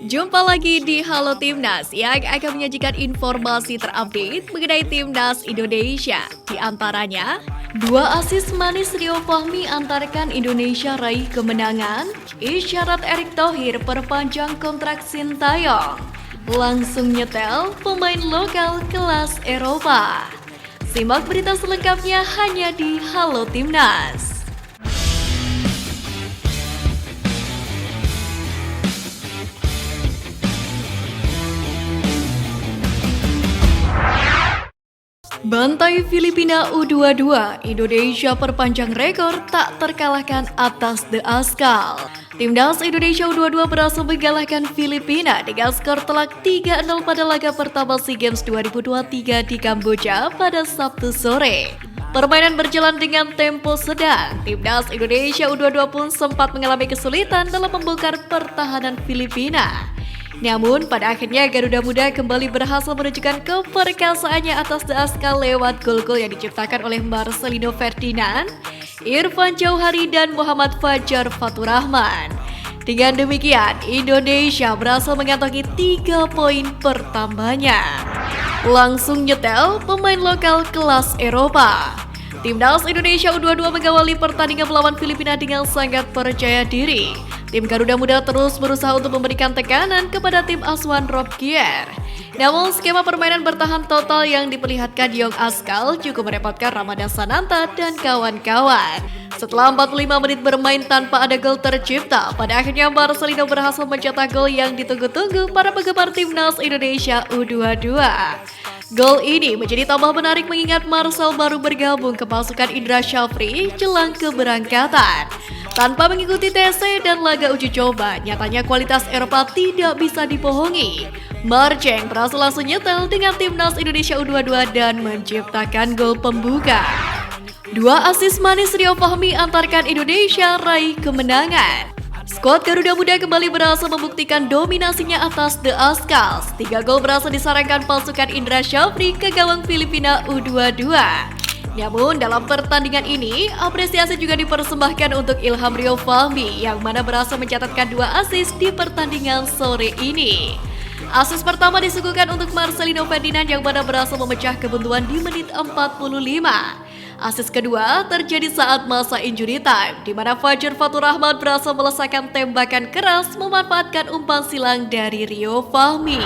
Jumpa lagi di Halo Timnas yang akan menyajikan informasi terupdate mengenai Timnas Indonesia. Di antaranya, dua asis manis Rio Fahmi antarkan Indonesia raih kemenangan, isyarat Erick Thohir perpanjang kontrak Sintayong, langsung nyetel pemain lokal kelas Eropa. Simak berita selengkapnya hanya di Halo Timnas. Bantai Filipina U22, Indonesia perpanjang rekor tak terkalahkan atas The Askal. Timnas Indonesia U22 berhasil mengalahkan Filipina dengan skor telak 3-0 pada laga pertama SEA Games 2023 di Kamboja pada Sabtu sore. Permainan berjalan dengan tempo sedang. Timnas Indonesia U22 pun sempat mengalami kesulitan dalam membongkar pertahanan Filipina. Namun pada akhirnya Garuda Muda kembali berhasil menunjukkan keperkasaannya atas The Askal lewat gol-gol yang diciptakan oleh Marcelino Ferdinand, Irfan Jauhari dan Muhammad Fajar Faturrahman. Dengan demikian, Indonesia berhasil mengantongi 3 poin pertamanya. Langsung nyetel pemain lokal kelas Eropa. Timnas Indonesia U22 mengawali pertandingan melawan Filipina dengan sangat percaya diri. Tim Garuda Muda terus berusaha untuk memberikan tekanan kepada tim asuhan Rob Kier. Namun skema permainan bertahan total yang diperlihatkan Yong Askal cukup merepotkan Ramadan Sananta dan kawan-kawan. Setelah 45 menit bermain tanpa ada gol tercipta, pada akhirnya Marcelino berhasil mencetak gol yang ditunggu-tunggu para penggemar Timnas Indonesia U22. Gol ini menjadi tambah menarik mengingat Marcel baru bergabung ke pasukan Indra Syafri jelang keberangkatan. Tanpa mengikuti TC dan laga uji coba, nyatanya kualitas Eropa tidak bisa dibohongi. Marceng berhasil langsung nyetel dengan Timnas Indonesia U22 dan menciptakan gol pembuka. Dua asis manis Rio Fahmi antarkan Indonesia raih kemenangan. Skuad Garuda Muda kembali berhasil membuktikan dominasinya atas The Askals. 3 gol berhasil disarankan pasukan Indra Syafri ke gawang Filipina U22. Namun dalam pertandingan ini, apresiasi juga dipersembahkan untuk Ilham Rio Fahmi yang mana berhasil mencatatkan 2 asis di pertandingan sore ini. Asis pertama disuguhkan untuk Marcelino Ferdinand yang mana berhasil memecah kebuntuan di menit 45. Asis kedua terjadi saat masa injury time, di mana Fajar Faturrahman berhasil melesakkan tembakan keras memanfaatkan umpan silang dari Rio Fahmi.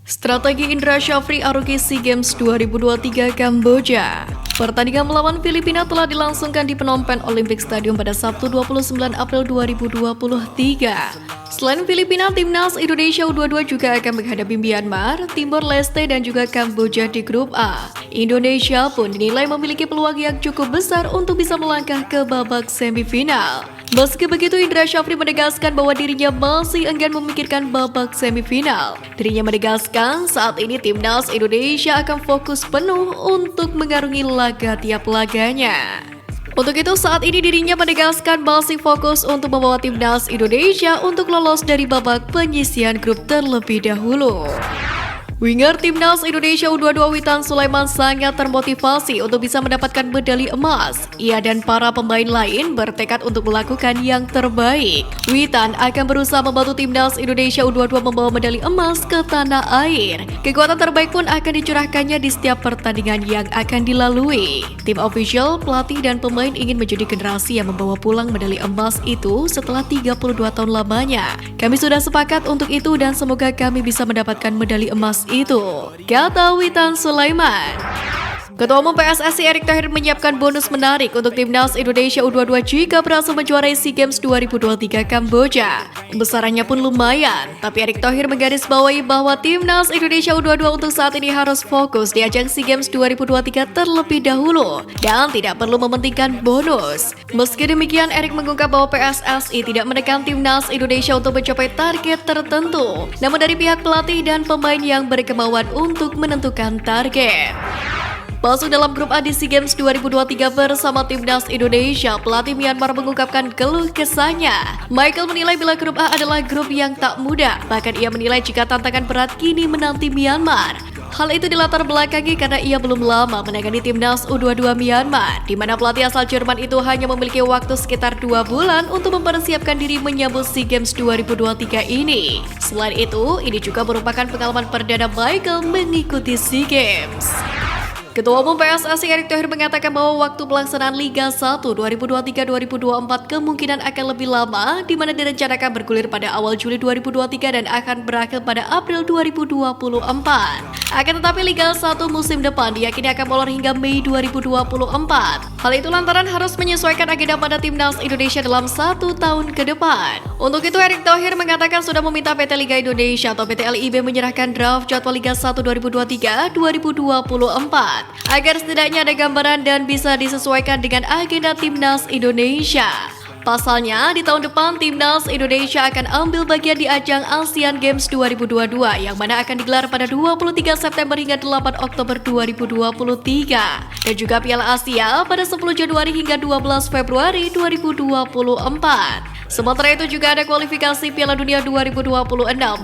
Strategi Indra Syafri arugi SEA Games 2023 Kamboja. Pertandingan melawan Filipina telah dilangsungkan di Phnom Penh Olympic Stadium pada Sabtu 29 April 2023. Selain Filipina, Timnas Indonesia U22 juga akan menghadapi Myanmar, Timor Leste dan juga Kamboja di grup A. Indonesia pun dinilai memiliki peluang yang cukup besar untuk bisa melangkah ke babak semifinal. Meski begitu, Indra Syafri menegaskan bahwa dirinya masih enggan memikirkan babak semifinal. Dirinya menegaskan saat ini Timnas Indonesia akan fokus penuh untuk mengarungi laga tiap laganya. Untuk itu saat ini dirinya menegaskan masih fokus untuk membawa Timnas Indonesia untuk lolos dari babak penyisihan grup terlebih dahulu. Winger Timnas Indonesia U22 Witan Sulaiman sangat termotivasi untuk bisa mendapatkan medali emas. Ia dan para pemain lain bertekad untuk melakukan yang terbaik. Witan akan berusaha membantu Timnas Indonesia U22 membawa medali emas ke tanah air. Kekuatan terbaik pun akan dicurahkannya di setiap pertandingan yang akan dilalui. Tim official, pelatih dan pemain ingin menjadi generasi yang membawa pulang medali emas itu setelah 32 tahun lamanya. Kami sudah sepakat untuk itu dan semoga kami bisa mendapatkan medali emas itu, kata Witan Sulaiman. Ketua Umum PSSI Erick Thohir menyiapkan bonus menarik untuk Timnas Indonesia U22 jika berhasil menjuarai SEA Games 2023 Kamboja. Besarannya pun lumayan, tapi Erick Thohir menggarisbawahi bahwa Timnas Indonesia U22 untuk saat ini harus fokus di ajang SEA Games 2023 terlebih dahulu dan tidak perlu mementingkan bonus. Meski demikian, Erick mengungkap bahwa PSSI tidak menekan Timnas Indonesia untuk mencapai target tertentu, namun dari pihak pelatih dan pemain yang berkemauan untuk menentukan target. Masuk dalam grup A di SEA Games 2023 bersama Timnas Indonesia, pelatih Myanmar mengungkapkan keluh kesahnya. Michael menilai bila grup A adalah grup yang tak mudah, bahkan ia menilai jika tantangan berat kini menanti Myanmar. Hal itu dilatar belakangi karena ia belum lama menangani timnas U22 Myanmar, di mana pelatih asal Jerman itu hanya memiliki waktu sekitar 2 bulan untuk mempersiapkan diri menyambut SEA Games 2023 ini. Selain itu, ini juga merupakan pengalaman perdana Michael mengikuti SEA Games. Ketua Umum PSSI Erick Thohir mengatakan bahwa waktu pelaksanaan Liga 1 2023-2024 kemungkinan akan lebih lama, di mana direncanakan bergulir pada awal Juli 2023 dan akan berakhir pada April 2024. Akan tetapi Liga 1 musim depan diyakini akan molor hingga Mei 2024. Hal itu lantaran harus menyesuaikan agenda pada timnas Indonesia dalam 1 tahun ke depan. Untuk itu Erick Thohir mengatakan sudah meminta PT Liga Indonesia atau PT LIB menyerahkan draft jadwal Liga 1 2023-2024 agar setidaknya ada gambaran dan bisa disesuaikan dengan agenda timnas Indonesia. Pasalnya, di tahun depan timnas Indonesia akan ambil bagian di ajang Asian Games 2022 yang mana akan digelar pada 23 September hingga 8 Oktober 2023 dan juga Piala Asia pada 10 Januari hingga 12 Februari 2024. Sementara itu juga ada kualifikasi Piala Dunia 2026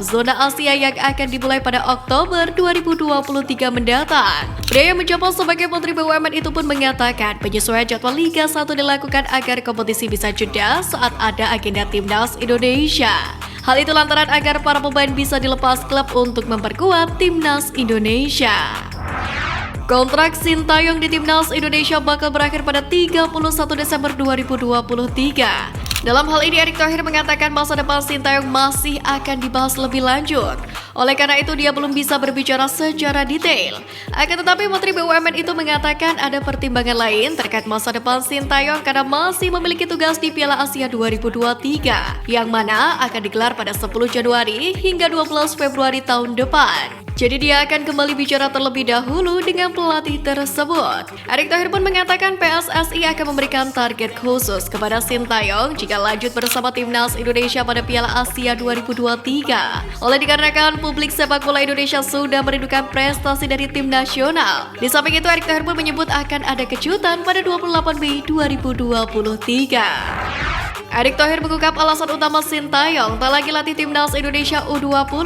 zona Asia yang akan dimulai pada Oktober 2023 mendatang. Pria yang menjabat sebagai Menteri BUMN itu pun mengatakan penyesuaian jadwal Liga 1 dilakukan agar kompetisi bisa jeda saat ada agenda timnas Indonesia. Hal itu lantaran agar para pemain bisa dilepas klub untuk memperkuat timnas Indonesia. Kontrak Sintayong di timnas Indonesia bakal berakhir pada 31 Desember 2023. Dalam hal ini Erick Thohir mengatakan masa depan Sintayong masih akan dibahas lebih lanjut. Oleh karena itu dia belum bisa berbicara secara detail. Akan tetapi Menteri BUMN itu mengatakan ada pertimbangan lain terkait masa depan Sintayong karena masih memiliki tugas di Piala Asia 2023 yang mana akan digelar pada 10 Januari hingga 12 Februari tahun depan. Jadi dia akan kembali bicara terlebih dahulu dengan pelatih tersebut. Erick Thohir pun mengatakan PSSI akan memberikan target khusus kepada Sintayong jika lanjut bersama timnas Indonesia pada Piala Asia 2023. Oleh dikarenakan publik sepak bola Indonesia sudah merindukan prestasi dari tim nasional. Di samping itu Erick Thohir pun menyebut akan ada kejutan pada 28 Mei 2023. Erick Thohir mengungkap alasan utama Sintayong tak lagi latih timnas Indonesia U20.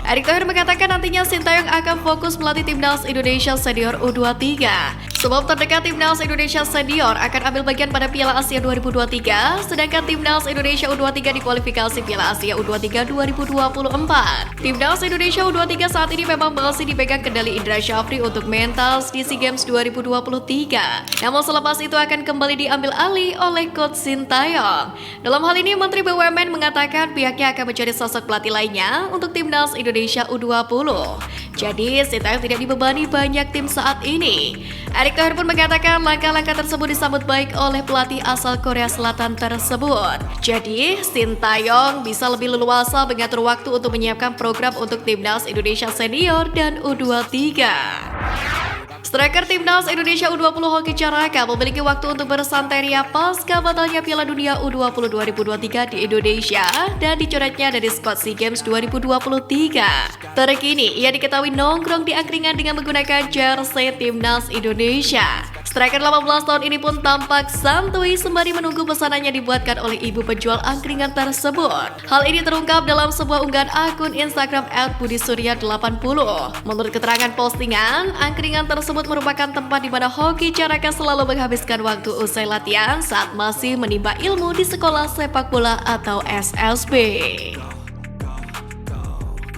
Erick Thohir mengatakan nantinya Sintayong akan fokus melatih timnas Indonesia Senior U23. Sebab terdekat timnas Indonesia Senior akan ambil bagian pada Piala Asia 2023, sedangkan timnas Indonesia U23 dikualifikasi Piala Asia U23 2024. Timnas Indonesia U23 saat ini memang masih dipegang kendali Indra Syafri untuk mentas di SEA Games 2023. Namun selepas itu akan kembali diambil alih oleh Coach Sintayong. Dalam hal ini, Menteri BUMN mengatakan pihaknya akan mencari sosok pelatih lainnya untuk timnas Indonesia U20. Jadi, Sintayong tidak dibebani banyak tim saat ini. Erick Thohir pun mengatakan langkah-langkah tersebut disambut baik oleh pelatih asal Korea Selatan tersebut. Jadi, Sintayong bisa lebih leluasa mengatur waktu untuk menyiapkan program untuk timnas Indonesia Senior dan U23. Striker timnas Indonesia U20 Hoki Caraka memiliki waktu untuk bersanteria pasca batalnya Piala Dunia U20 2023 di Indonesia dan dicoretnya dari skuad SEA Games 2023. Terkini, ia diketahui nongkrong di angkringan dengan menggunakan jersey timnas Indonesia. Striker 18 tahun ini pun tampak santuy sembari menunggu pesanannya dibuatkan oleh ibu penjual angkringan tersebut. Hal ini terungkap dalam sebuah unggahan akun Instagram @budisurya80. Menurut keterangan postingan, angkringan tersebut merupakan tempat di mana Hoki Caraka selalu menghabiskan waktu usai latihan saat masih menimba ilmu di sekolah sepak bola atau SSB.